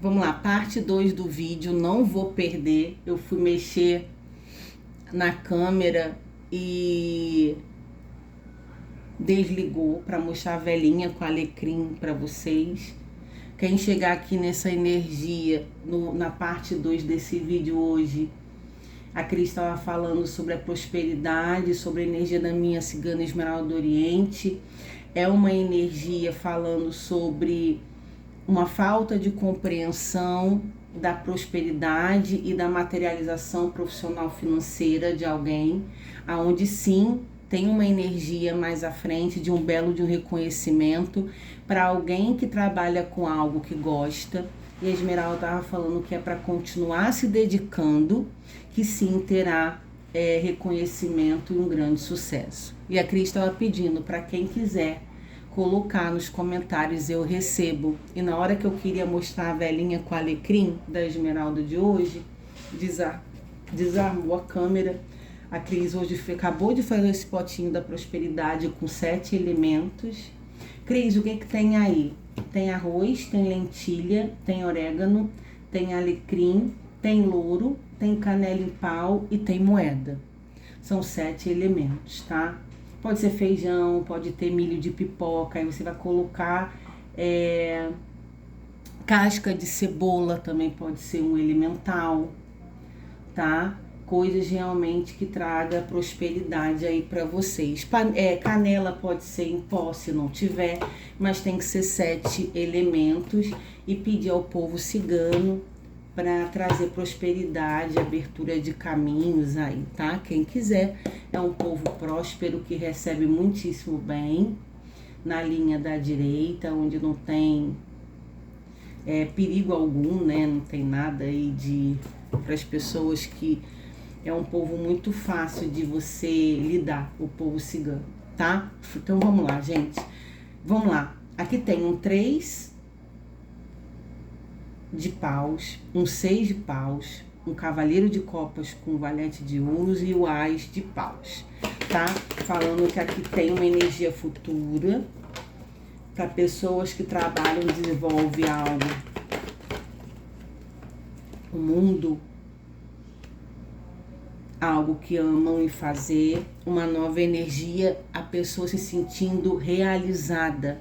Vamos lá, parte 2 do vídeo, não vou perder. Eu fui mexer na câmera e desligou para mostrar a velhinha com alecrim para vocês. Quem chegar aqui nessa energia, na parte 2 desse vídeo hoje, a Cris estava falando sobre a prosperidade, sobre a energia da minha cigana Esmeralda do Oriente. É uma energia falando sobre uma falta de compreensão da prosperidade e da materialização profissional financeira de alguém, aonde sim tem uma energia mais à frente de um reconhecimento para alguém que trabalha com algo que gosta. E a Esmeralda estava falando que é para continuar se dedicando, que sim terá reconhecimento e um grande sucesso. E a Cris estava pedindo para quem quiser colocar nos comentários, eu recebo. E na hora que eu queria mostrar a velhinha com alecrim da Esmeralda de hoje, desarmou a câmera. A Cris hoje acabou de fazer esse potinho da prosperidade com 7 elementos. Cris, o que tem aí? Tem arroz, tem lentilha, tem orégano, tem alecrim, tem louro, tem canela em pau e tem moeda. São 7 elementos, tá? Pode ser feijão, pode ter milho de pipoca, aí você vai colocar casca de cebola, também pode ser um elemental, tá? Coisas realmente que traga prosperidade aí para vocês. Canela pode ser em pó se não tiver, mas tem que ser 7 elementos e pedir ao povo cigano para trazer prosperidade, abertura de caminhos aí, tá? Quem quiser, é um povo próspero que recebe muitíssimo bem na linha da direita, onde não tem perigo algum, né? Não tem nada aí para as pessoas que é um povo muito fácil de você lidar, o povo cigano, tá? Então vamos lá, gente. Vamos lá. Aqui tem um 3 de paus, um 6 de paus, um cavaleiro de copas com valete de ouros e o ás de paus, tá? Falando que aqui tem uma energia futura para pessoas que trabalham e desenvolvem algo. O mundo, algo que amam e fazer, uma nova energia, a pessoa se sentindo realizada.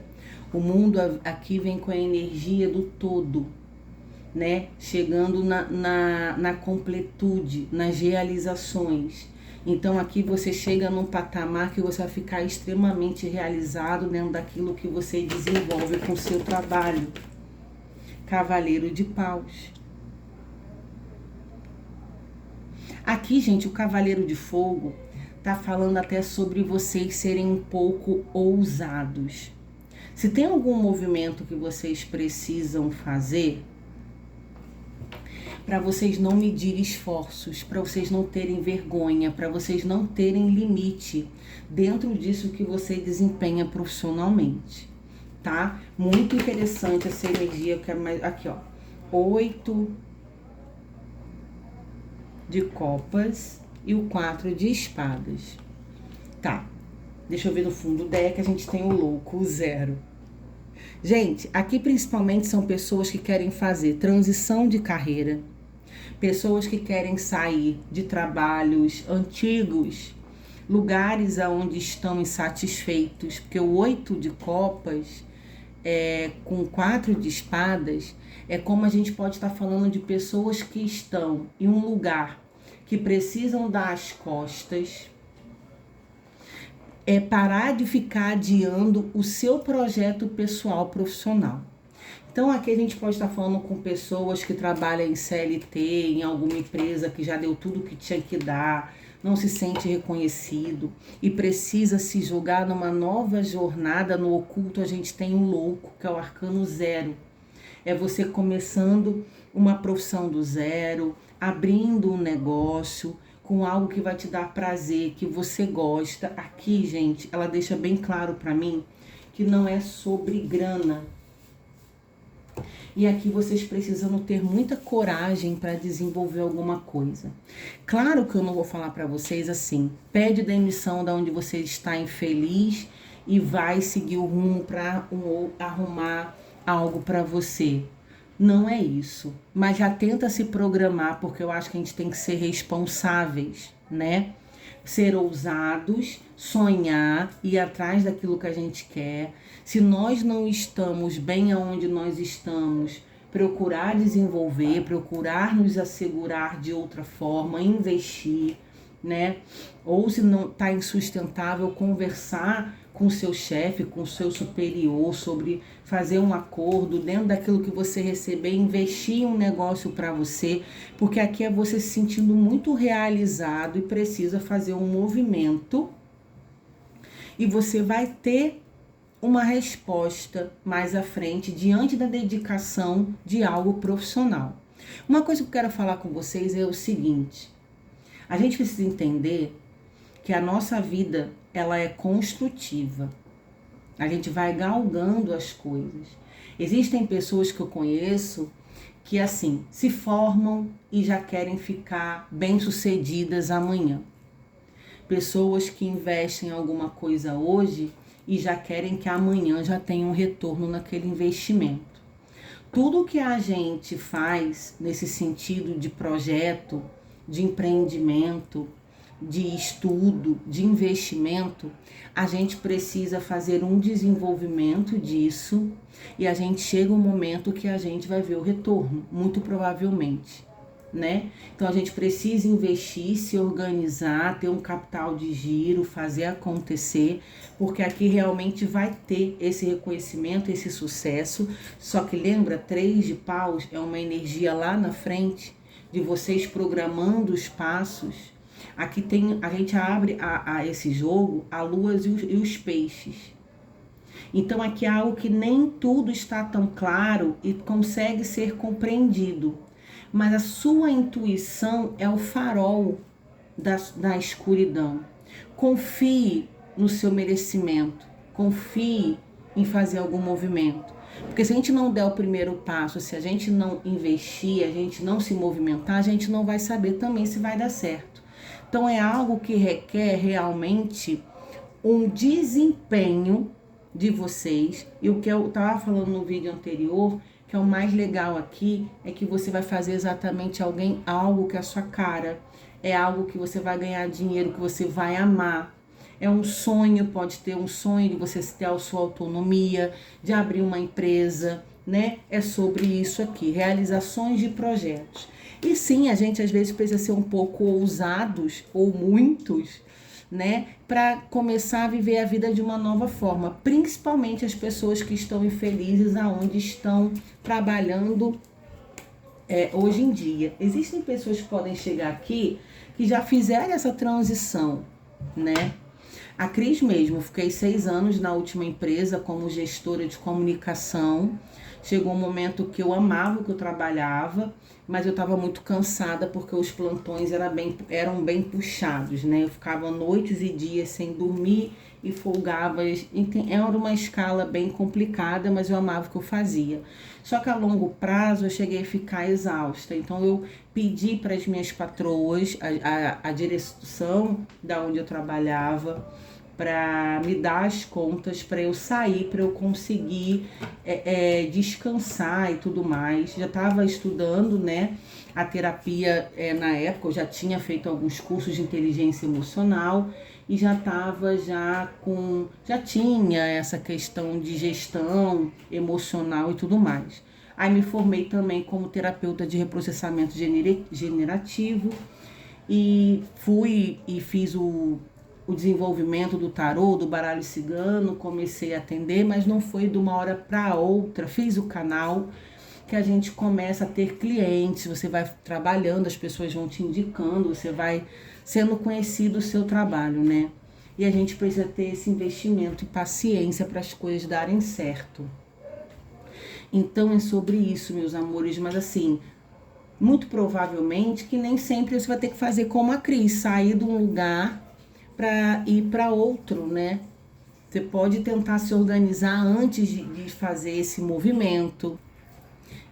O mundo aqui vem com a energia do todo, né? Chegando na completude, nas realizações. Então aqui você chega num patamar que você vai ficar extremamente realizado dentro daquilo que você desenvolve com o seu trabalho. Cavaleiro de paus. Aqui, gente, o Cavaleiro de Fogo tá falando até sobre vocês serem um pouco ousados. Se tem algum movimento que vocês precisam fazer, para vocês não medirem esforços, para vocês não terem vergonha, para vocês não terem limite dentro disso que você desempenha profissionalmente, tá? Muito interessante essa energia, eu quero mais aqui, ó. 8 de copas e o 4 de espadas. Tá, deixa eu ver no fundo do deck, a gente tem o louco, o 0. Gente, aqui principalmente são pessoas que querem fazer transição de carreira, pessoas que querem sair de trabalhos antigos, lugares onde estão insatisfeitos, porque o 8 de copas com 4 de espadas é como a gente pode estar falando de pessoas que estão em um lugar que precisam dar as costas, parar de ficar adiando o seu projeto pessoal profissional. Então aqui a gente pode estar falando com pessoas que trabalham em CLT, em alguma empresa que já deu tudo que tinha que dar, não se sente reconhecido e precisa se jogar numa nova jornada. No oculto a gente tem um louco, que é o arcano 0. É você começando uma profissão do zero, abrindo um negócio com algo que vai te dar prazer, que você gosta. Aqui, gente, ela deixa bem claro para mim que não é sobre grana. E aqui vocês precisam ter muita coragem para desenvolver alguma coisa. Claro que eu não vou falar para vocês assim, pede demissão da onde você está infeliz e vai seguir o rumo para arrumar algo para você. Não é isso. Mas já tenta se programar, porque eu acho que a gente tem que ser responsáveis, né? Ser ousados, sonhar, ir atrás daquilo que a gente quer. Se nós não estamos bem aonde nós estamos, procurar desenvolver, procurar nos assegurar de outra forma, investir, né? Ou se não está insustentável, conversar com o seu chefe, com o seu superior sobre fazer um acordo dentro daquilo que você receber, investir em um negócio para você, porque aqui é você se sentindo muito realizado e precisa fazer um movimento e você vai ter uma resposta mais à frente diante da dedicação de algo profissional. Uma coisa que eu quero falar com vocês é o seguinte: a gente precisa entender que a nossa vida, ela é construtiva. A gente vai galgando as coisas. Existem pessoas que eu conheço que, assim, se formam e já querem ficar bem-sucedidas amanhã. Pessoas que investem em alguma coisa hoje e já querem que amanhã já tenha um retorno naquele investimento. Tudo que a gente faz nesse sentido de projeto, de empreendimento, de estudo, de investimento, a gente precisa fazer um desenvolvimento disso e a gente chega um momento que a gente vai ver o retorno, muito provavelmente, né? Então a gente precisa investir, se organizar, ter um capital de giro, fazer acontecer, porque aqui realmente vai ter esse reconhecimento, esse sucesso. Só que lembra, 3 de paus é uma energia lá na frente de vocês programando os passos. Aqui tem, a gente abre a esse jogo a lua e os peixes. Então aqui é algo que nem tudo está tão claro e consegue ser compreendido. Mas a sua intuição é o farol da escuridão. Confie no seu merecimento. Confie em fazer algum movimento. Porque se a gente não der o primeiro passo, se a gente não investir, a gente não se movimentar, a gente não vai saber também se vai dar certo. Então é algo que requer realmente um desempenho de vocês. E o que eu estava falando no vídeo anterior, que é o mais legal aqui, é que você vai fazer exatamente algo que é a sua cara. É algo que você vai ganhar dinheiro, que você vai amar. É um sonho, pode ter um sonho de você ter a sua autonomia, de abrir uma empresa, né? É sobre isso aqui, realizações de projetos. E sim, a gente às vezes precisa ser um pouco ousados, ou muitos, né? Para começar a viver a vida de uma nova forma. Principalmente as pessoas que estão infelizes aonde estão trabalhando hoje em dia. Existem pessoas que podem chegar aqui que já fizeram essa transição, né? A Cris mesmo, fiquei 6 anos na última empresa como gestora de comunicação. Chegou um momento que eu amava o que eu trabalhava, mas eu estava muito cansada porque os plantões eram bem puxados, né? Eu ficava noites e dias sem dormir e folgava. Era uma escala bem complicada, mas eu amava o que eu fazia. Só que a longo prazo eu cheguei a ficar exausta. Então eu pedi para as minhas patroas, a direção da onde eu trabalhava, para me dar as contas, para eu sair, para eu conseguir descansar e tudo mais. Já estava estudando, né, a terapia na época, eu já tinha feito alguns cursos de inteligência emocional e já tinha essa questão de gestão emocional e tudo mais. Aí me formei também como terapeuta de reprocessamento generativo e fui e fiz o desenvolvimento do tarô, do baralho cigano, comecei a atender, mas não foi de uma hora para outra. Fiz o canal que a gente começa a ter clientes, você vai trabalhando, as pessoas vão te indicando, você vai sendo conhecido o seu trabalho, né? E a gente precisa ter esse investimento e paciência para as coisas darem certo. Então é sobre isso, meus amores, mas assim, muito provavelmente que nem sempre você vai ter que fazer como a Cris, sair de um lugar para ir para outro, né? Você pode tentar se organizar antes de fazer esse movimento.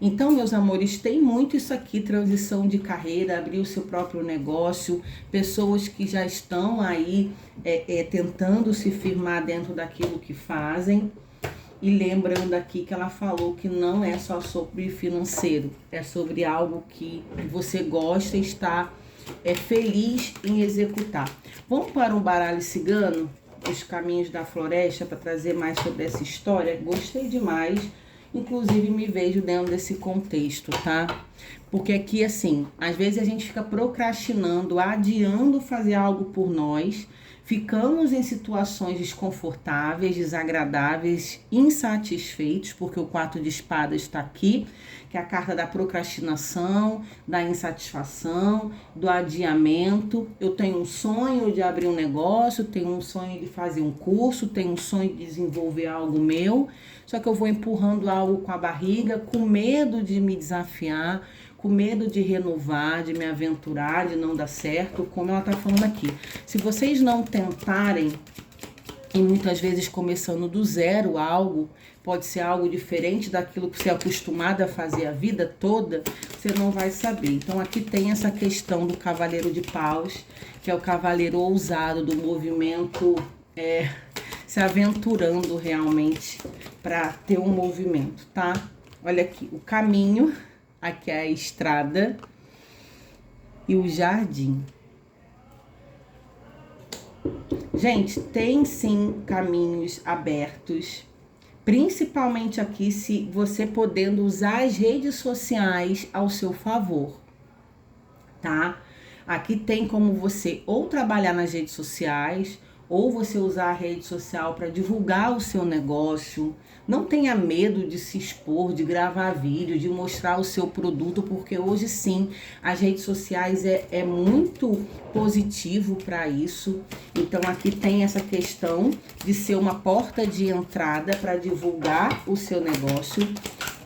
Então, meus amores, tem muito isso aqui, transição de carreira, abrir o seu próprio negócio, pessoas que já estão aí tentando se firmar dentro daquilo que fazem. E lembrando aqui que ela falou que não é só sobre financeiro, é sobre algo que você gosta e está feliz em executar. Vamos para um baralho cigano, Os Caminhos da Floresta, para trazer mais sobre essa história. Gostei demais, inclusive me vejo dentro desse contexto, tá? Porque aqui, assim, às vezes a gente fica procrastinando, adiando fazer algo por nós, ficamos em situações desconfortáveis, desagradáveis, insatisfeitos, porque o 4 de espadas está aqui, que é a carta da procrastinação, da insatisfação, do adiamento. Eu tenho um sonho de abrir um negócio, tenho um sonho de fazer um curso, tenho um sonho de desenvolver algo meu, só que eu vou empurrando algo com a barriga, com medo de me desafiar, com medo de renovar, de me aventurar, de não dar certo, como ela tá falando aqui. Se vocês não tentarem, e muitas vezes começando do zero algo, pode ser algo diferente daquilo que você é acostumado a fazer a vida toda, você não vai saber. Então aqui tem essa questão do cavaleiro de paus, que é o cavaleiro ousado do movimento, se aventurando realmente para ter um movimento, tá? Olha aqui, o caminho, aqui é a estrada e o jardim. Gente, tem sim caminhos abertos, principalmente aqui se você podendo usar as redes sociais ao seu favor, tá? Aqui tem como você ou trabalhar nas redes sociais, ou você usar a rede social para divulgar o seu negócio. Não tenha medo de se expor, de gravar vídeo, de mostrar o seu produto, porque hoje sim, as redes sociais é muito positivo para isso. Então aqui tem essa questão de ser uma porta de entrada para divulgar o seu negócio,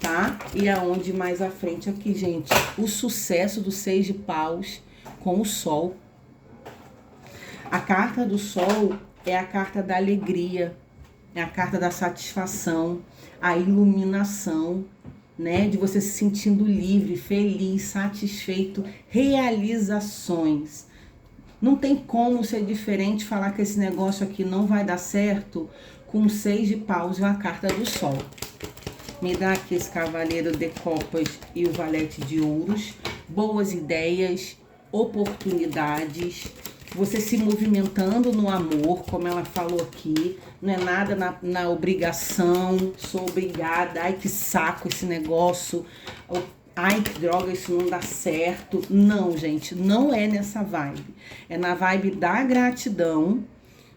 tá? E aonde mais à frente aqui, gente, o sucesso do 6 de paus com o sol. A carta do sol é a carta da alegria, é a carta da satisfação, a iluminação, né? De você se sentindo livre, feliz, satisfeito, realizações. Não tem como ser diferente, falar que esse negócio aqui não vai dar certo com o 6 de paus e a carta do sol. Me dá aqui esse cavaleiro de copas e o valete de ouros. Boas ideias, oportunidades, você se movimentando no amor, como ela falou aqui, não é nada na obrigação, sou obrigada, ai que saco esse negócio, ai que droga, isso não dá certo. Não, gente, não é nessa vibe, é na vibe da gratidão.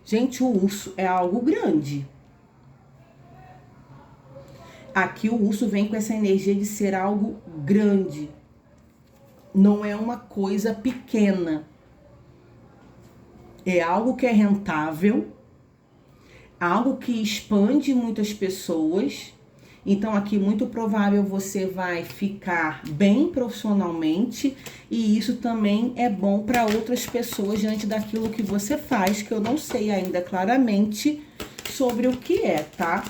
Gente, o urso é algo grande. Aqui o urso vem com essa energia de ser algo grande, não é uma coisa pequena. É algo que é rentável, algo que expande muitas pessoas. Então aqui muito provável você vai ficar bem profissionalmente e isso também é bom para outras pessoas diante daquilo que você faz, que eu não sei ainda claramente sobre o que é, tá?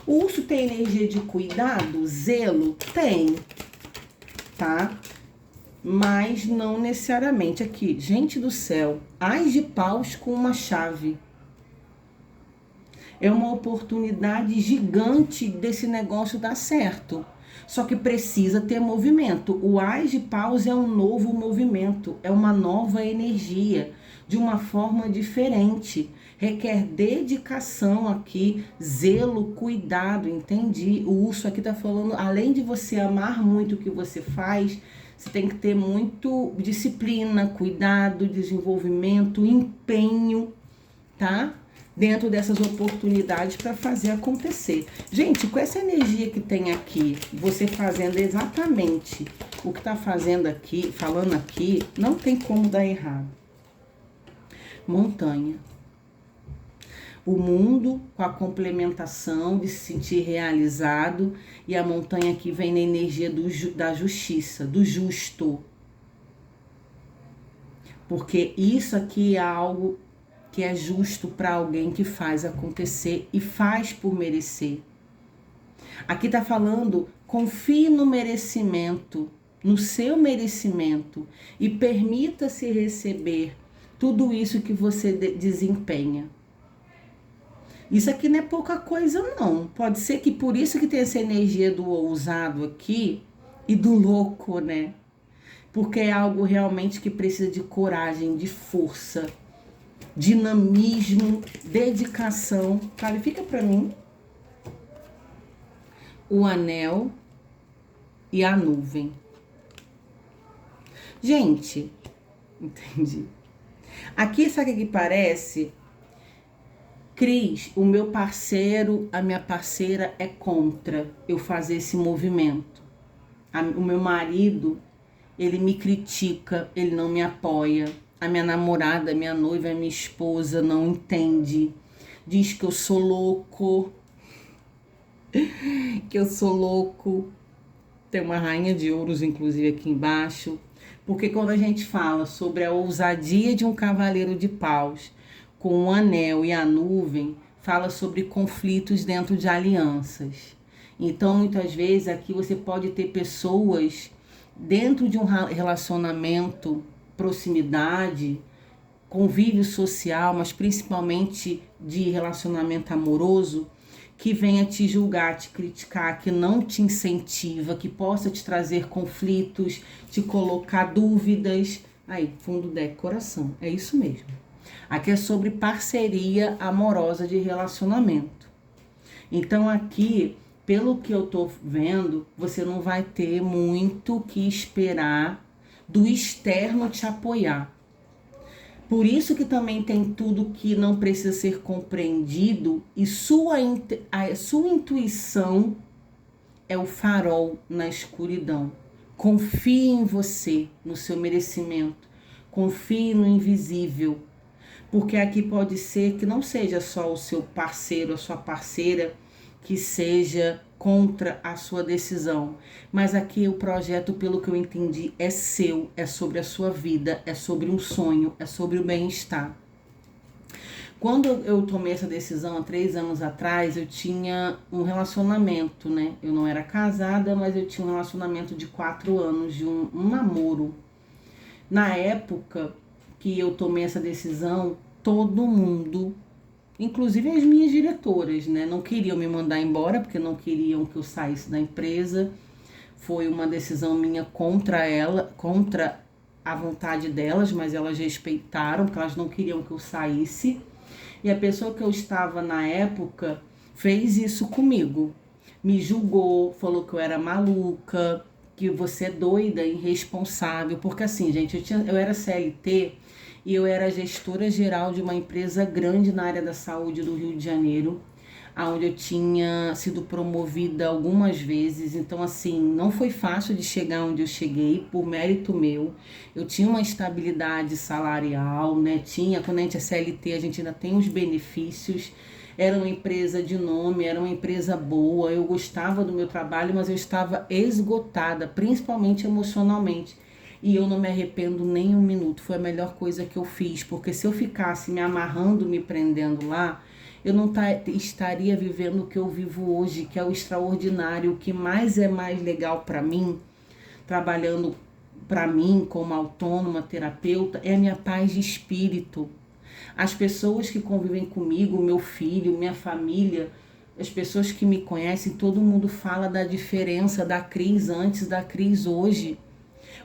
O urso tem energia de cuidado, zelo? Tem, tá? Mas não necessariamente aqui. Gente do céu, Ás de paus com uma chave. É uma oportunidade gigante desse negócio dar certo. Só que precisa ter movimento. O Ás de paus é um novo movimento, é uma nova energia, de uma forma diferente. Requer dedicação aqui, zelo, cuidado, entendi? O urso aqui tá falando, além de você amar muito o que você faz, você tem que ter muito disciplina, cuidado, desenvolvimento, empenho, tá? Dentro dessas oportunidades para fazer acontecer. Gente, com essa energia que tem aqui, você fazendo exatamente o que tá fazendo aqui, falando aqui, não tem como dar errado. Montanha. O mundo com a complementação de se sentir realizado, e a montanha aqui vem na energia da justiça, do justo. Porque isso aqui é algo que é justo para alguém que faz acontecer e faz por merecer. Aqui tá falando, confie no merecimento, no seu merecimento, e permita-se receber tudo isso que você desempenha. Isso aqui não é pouca coisa, não. Pode ser que por isso que tem essa energia do ousado aqui e do louco, né? Porque é algo realmente que precisa de coragem, de força, dinamismo, dedicação. Clarifica para mim o anel e a nuvem. Gente, entendi. Aqui, sabe o que parece? Cris, o meu parceiro, a minha parceira é contra eu fazer esse movimento. O meu marido, ele me critica, ele não me apoia. A minha namorada, minha noiva, minha esposa não entende. Diz que eu sou louco. Que eu sou louco. Tem uma rainha de ouros, inclusive, aqui embaixo. Porque quando a gente fala sobre a ousadia de um cavaleiro de paus com o anel e a nuvem, fala sobre conflitos dentro de alianças. Então, muitas vezes, aqui você pode ter pessoas dentro de um relacionamento, proximidade, convívio social, mas principalmente de relacionamento amoroso, que venha te julgar, te criticar, que não te incentiva, que possa te trazer conflitos, te colocar dúvidas. Aí, fundo do deck, coração, é isso mesmo. Aqui é sobre parceria amorosa de relacionamento. Então aqui, pelo que eu tô vendo, você não vai ter muito que esperar do externo te apoiar. Por isso que também tem tudo que não precisa ser compreendido e a sua intuição é o farol na escuridão. Confie em você, no seu merecimento. Confie no invisível. Porque aqui pode ser que não seja só o seu parceiro, a sua parceira, que seja contra a sua decisão. Mas aqui o projeto, pelo que eu entendi, é seu, é sobre a sua vida, é sobre um sonho, é sobre o bem-estar. Quando eu tomei essa decisão há 3 anos atrás, eu tinha um relacionamento, né? Eu não era casada, mas eu tinha um relacionamento de 4 anos, de um namoro. Na época que eu tomei essa decisão, todo mundo, inclusive as minhas diretoras, né, não queriam me mandar embora porque não queriam que eu saísse da empresa. Foi uma decisão minha contra ela, contra a vontade delas, mas elas respeitaram, porque elas não queriam que eu saísse. E a pessoa que eu estava na época fez isso comigo. Me julgou, falou que eu era maluca, que você é doida, irresponsável. Porque assim, gente, eu era CLT e eu era gestora geral de uma empresa grande na área da saúde do Rio de Janeiro, onde eu tinha sido promovida algumas vezes. Então, assim, não foi fácil de chegar onde eu cheguei, por mérito meu. Eu tinha uma estabilidade salarial, né? Quando a gente é CLT, a gente ainda tem os benefícios. Era uma empresa de nome, era uma empresa boa, eu gostava do meu trabalho, mas eu estava esgotada, principalmente emocionalmente. E eu não me arrependo nem um minuto, foi a melhor coisa que eu fiz, porque se eu ficasse me amarrando, me prendendo lá, eu não estaria vivendo o que eu vivo hoje, que é o extraordinário, o que mais é mais legal para mim, trabalhando para mim como autônoma, terapeuta, é a minha paz de espírito. As pessoas que convivem comigo, meu filho, minha família, as pessoas que me conhecem, todo mundo fala da diferença da Cris antes, da Cris hoje.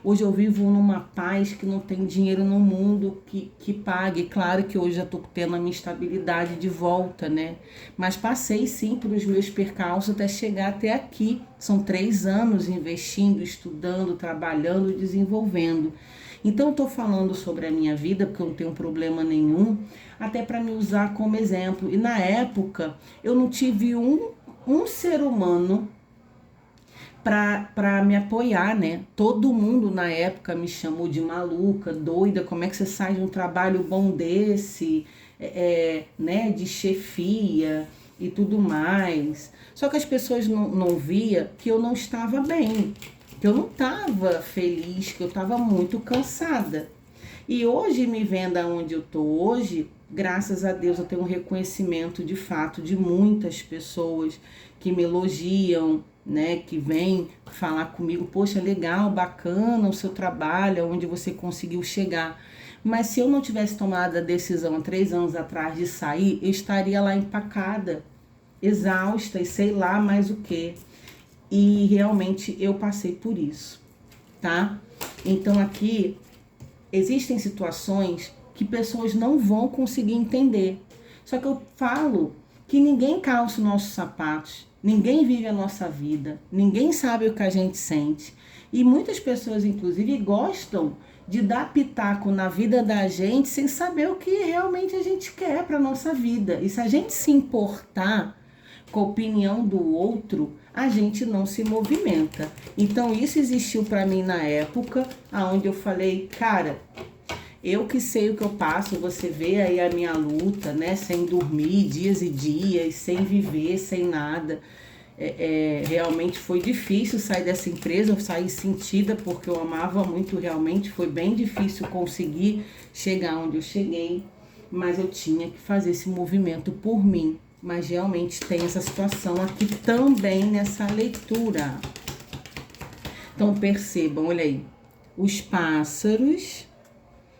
Hoje eu vivo numa paz que não tem dinheiro no mundo que pague. Claro que hoje já estou tendo a minha estabilidade de volta, né? Mas passei sim pelos meus percalços até chegar até aqui. São 3 anos investindo, estudando, trabalhando, desenvolvendo. Então eu estou falando sobre a minha vida, porque eu não tenho problema nenhum, até para me usar como exemplo. E na época eu não tive um ser humano para me apoiar, né? Todo mundo na época me chamou de maluca, doida, como é que você sai de um trabalho bom desse, né? De chefia e tudo mais. Só que as pessoas não via que eu não estava bem, que eu não estava feliz, que eu estava muito cansada. E hoje, me vendo aonde eu tô hoje, graças a Deus eu tenho um reconhecimento de fato de muitas pessoas que me elogiam, né, que vêm falar comigo, poxa, legal, bacana o seu trabalho, onde você conseguiu chegar. Mas se eu não tivesse tomado a decisão há 3 anos atrás de sair, eu estaria lá empacada, exausta e sei lá mais o que. E realmente eu passei por isso, tá? Então aqui existem situações que pessoas não vão conseguir entender. Só que eu falo que ninguém calça os nossos sapatos, ninguém vive a nossa vida, ninguém sabe o que a gente sente. E muitas pessoas, inclusive, gostam de dar pitaco na vida da gente sem saber o que realmente a gente quer para nossa vida. E se a gente se importar com a opinião do outro, a gente não se movimenta. Então isso existiu para mim na época, aonde eu falei, cara, eu que sei o que eu passo, você vê aí a minha luta, né? Sem dormir dias e dias, sem viver, sem nada. Realmente foi difícil sair dessa empresa, eu saí sentida porque eu amava muito realmente, foi bem difícil conseguir chegar onde eu cheguei, mas eu tinha que fazer esse movimento por mim. Mas realmente tem essa situação aqui também nessa leitura. Então percebam, olha aí, os pássaros,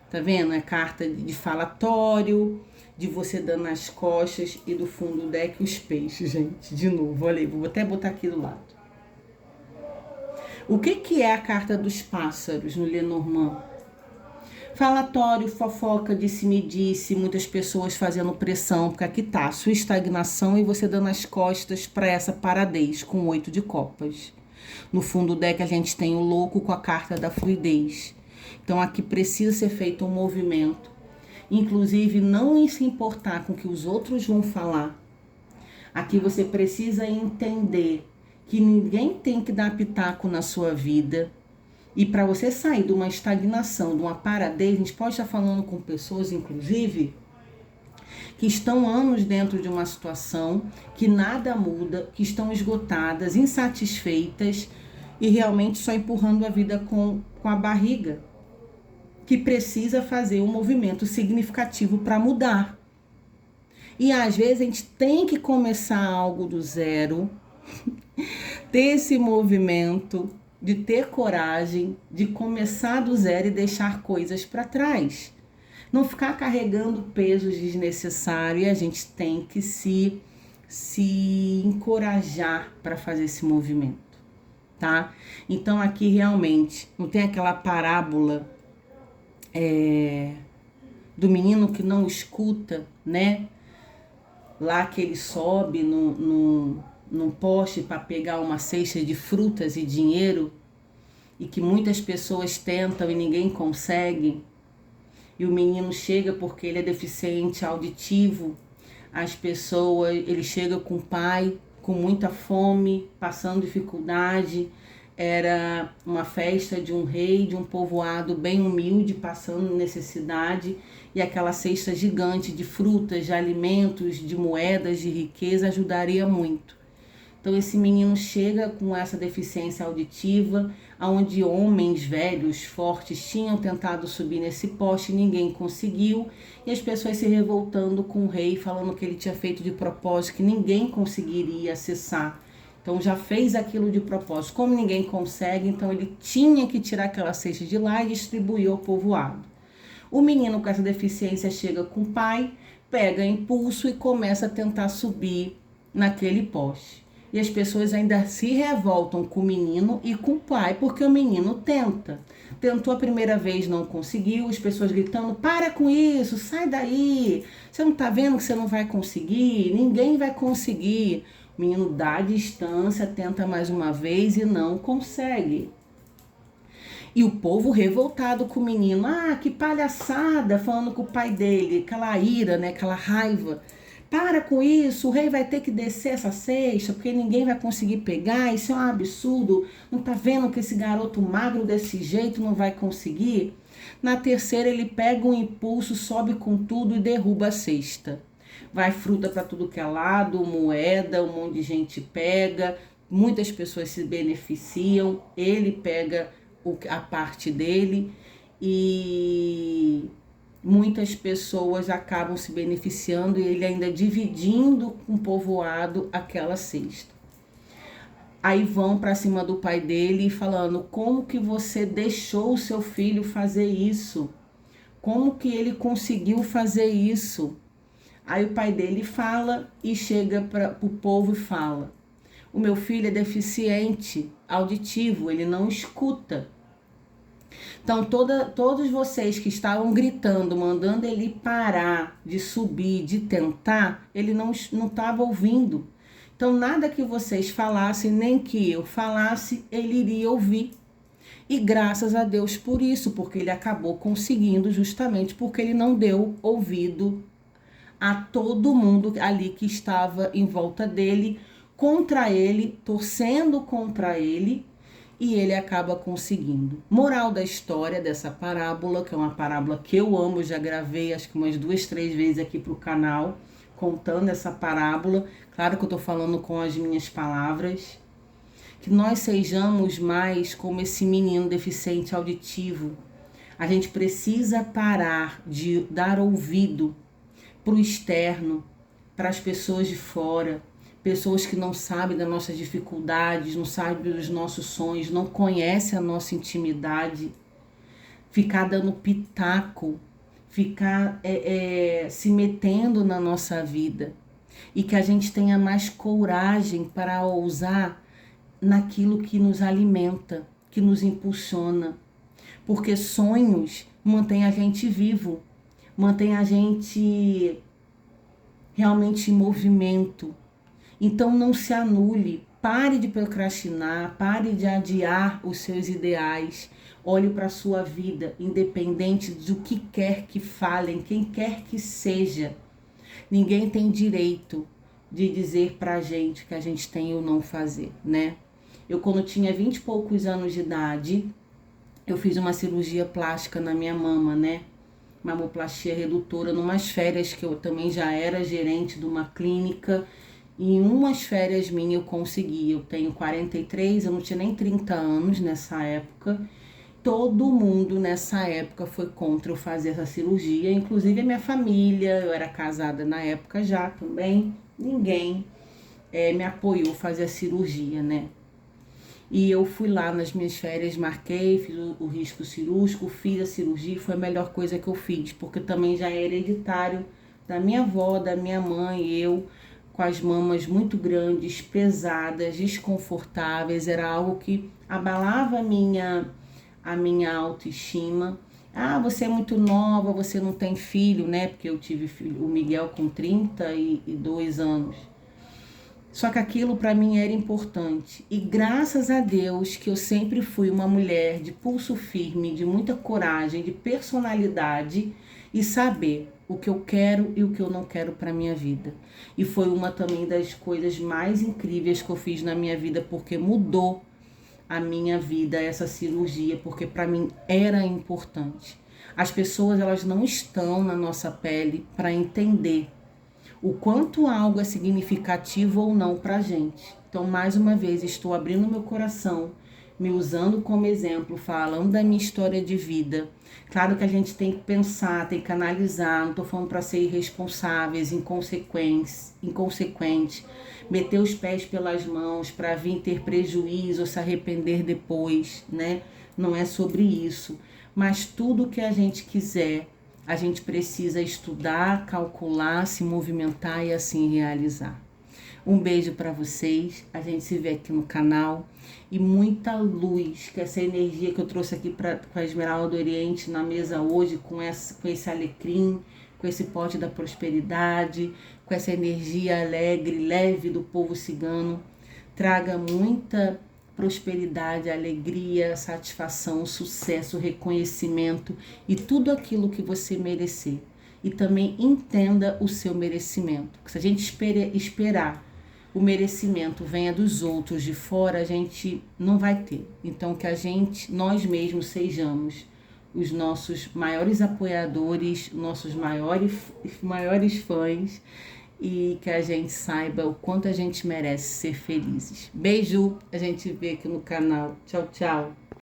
tá vendo? É carta de falatório, de você dando nas costas, e do fundo do deck os peixes, gente. De novo, olha aí, vou até botar aqui do lado. O que é a carta dos pássaros no Lenormand? Falatório, fofoca, disse-me-disse, muitas pessoas fazendo pressão, porque aqui tá a sua estagnação e você dando as costas para essa paradez com 8 de copas. No fundo do deck a gente tem o louco com a carta da fluidez. Então aqui precisa ser feito um movimento. Inclusive não se importar com o que os outros vão falar. Aqui você precisa entender que ninguém tem que dar pitaco na sua vida. E para você sair de uma estagnação, de uma paradez, a gente pode estar falando com pessoas, inclusive, que estão anos dentro de uma situação, que nada muda, que estão esgotadas, insatisfeitas e realmente só empurrando a vida com a barriga, que precisa fazer um movimento significativo para mudar. E às vezes a gente tem que começar algo do zero, ter esse movimento, de ter coragem, de começar do zero e deixar coisas para trás. Não ficar carregando pesos desnecessários, e a gente tem que se encorajar para fazer esse movimento, tá? Então aqui realmente não tem aquela parábola do menino que não escuta, né? Lá que ele sobe num poste para pegar uma cesta de frutas e dinheiro, e que muitas pessoas tentam e ninguém consegue, e o menino chega porque ele é deficiente auditivo, ele chega com o pai com muita fome, passando dificuldade. Era uma festa de um rei de um povoado bem humilde, passando necessidade, e aquela cesta gigante de frutas, de alimentos, de moedas, de riqueza ajudaria muito. Então esse menino chega com essa deficiência auditiva, onde homens velhos, fortes, tinham tentado subir nesse poste e ninguém conseguiu, e as pessoas se revoltando com o rei, falando que ele tinha feito de propósito, que ninguém conseguiria acessar. Então já fez aquilo de propósito. Como ninguém consegue, então ele tinha que tirar aquela cesta de lá e distribuir ao povoado. O menino com essa deficiência chega com o pai, pega impulso e começa a tentar subir naquele poste. E as pessoas ainda se revoltam com o menino e com o pai, porque o menino tenta. Tentou a primeira vez, não conseguiu, as pessoas gritando, para com isso, sai daí, você não tá vendo que você não vai conseguir, ninguém vai conseguir. O menino dá a distância, tenta mais uma vez e não consegue. E o povo revoltado com o menino, que palhaçada, falando com o pai dele, aquela ira, né, aquela raiva. Para com isso, o rei vai ter que descer essa cesta, porque ninguém vai conseguir pegar, isso é um absurdo. Não tá vendo que esse garoto magro desse jeito não vai conseguir? Na terceira ele pega um impulso, sobe com tudo e derruba a cesta. Vai fruta para tudo que é lado, moeda, um monte de gente pega, muitas pessoas se beneficiam, ele pega a parte dele e muitas pessoas acabam se beneficiando e ele ainda dividindo com o povoado aquela cesta. Aí vão para cima do pai dele falando, como que você deixou o seu filho fazer isso? Como que ele conseguiu fazer isso? Aí o pai dele fala e chega para o povo e fala: o meu filho é deficiente auditivo, ele não escuta. Então todos vocês que estavam gritando, mandando ele parar de subir, de tentar, ele não estava ouvindo. Então nada que vocês falassem, nem que eu falasse, ele iria ouvir. E graças a Deus por isso, porque ele acabou conseguindo, justamente porque ele não deu ouvido a todo mundo ali que estava em volta dele, contra ele, torcendo contra ele, e ele acaba conseguindo. Moral da história dessa parábola, que é uma parábola que eu amo, já gravei acho que umas 2, 3 vezes aqui pro canal, contando essa parábola. Claro que eu tô falando com as minhas palavras. Que nós sejamos mais como esse menino deficiente auditivo. A gente precisa parar de dar ouvido para o externo, para as pessoas de fora, pessoas que não sabem das nossas dificuldades, não sabem dos nossos sonhos, não conhecem a nossa intimidade, ficar dando pitaco, ficar se metendo na nossa vida. E que a gente tenha mais coragem para ousar naquilo que nos alimenta, que nos impulsiona. Porque sonhos mantêm a gente vivo, mantêm a gente realmente em movimento. Então não se anule, pare de procrastinar, pare de adiar os seus ideais. Olhe para a sua vida, independente do que quer que falem, quem quer que seja. Ninguém tem direito de dizer pra gente que a gente tem ou não fazer, né? Eu, quando tinha 20 e poucos anos de idade, eu fiz uma cirurgia plástica na minha mama, né? Mamoplastia redutora, numas férias que eu também já era gerente de uma clínica. E em umas férias minhas eu consegui. Eu tenho 43, eu não tinha nem 30 anos nessa época. Todo mundo nessa época foi contra eu fazer essa cirurgia, inclusive a minha família. Eu era casada na época já também. Ninguém me apoiou a fazer a cirurgia, né? E eu fui lá nas minhas férias, marquei, fiz o risco cirúrgico, fiz a cirurgia, foi a melhor coisa que eu fiz, porque também já é hereditário da minha avó, da minha mãe, eu com as mamas muito grandes, pesadas, desconfortáveis, era algo que abalava a minha autoestima. Ah, você é muito nova, você não tem filho, né? Porque eu tive filho, o Miguel com 32 anos. Só que aquilo para mim era importante. E graças a Deus que eu sempre fui uma mulher de pulso firme, de muita coragem, de personalidade e saber o que eu quero e o que eu não quero para minha vida. E foi uma também das coisas mais incríveis que eu fiz na minha vida, porque mudou a minha vida essa cirurgia, porque para mim era importante. As pessoas, elas não estão na nossa pele para entender o quanto algo é significativo ou não pra gente. Então, mais uma vez, estou abrindo meu coração, me usando como exemplo, falando da minha história de vida. Claro que a gente tem que pensar, tem que analisar, não estou falando para ser irresponsáveis, inconsequente, meter os pés pelas mãos para vir ter prejuízo ou se arrepender depois, né? Não é sobre isso. Mas tudo que a gente quiser, a gente precisa estudar, calcular, se movimentar e assim realizar. Um beijo para vocês, a gente se vê aqui no canal e muita luz, que essa energia que eu trouxe aqui com a Esmeralda do Oriente na mesa hoje, com esse alecrim, com esse pote da prosperidade, com essa energia alegre, leve do povo cigano, traga muita prosperidade, alegria, satisfação, sucesso, reconhecimento e tudo aquilo que você merecer. E também entenda o seu merecimento. Se a gente esperar o merecimento venha dos outros de fora, a gente não vai ter. Então que nós mesmos sejamos os nossos maiores apoiadores, nossos maiores fãs, e que a gente saiba o quanto a gente merece ser felizes. Beijo, a gente vê aqui no canal. Tchau, tchau.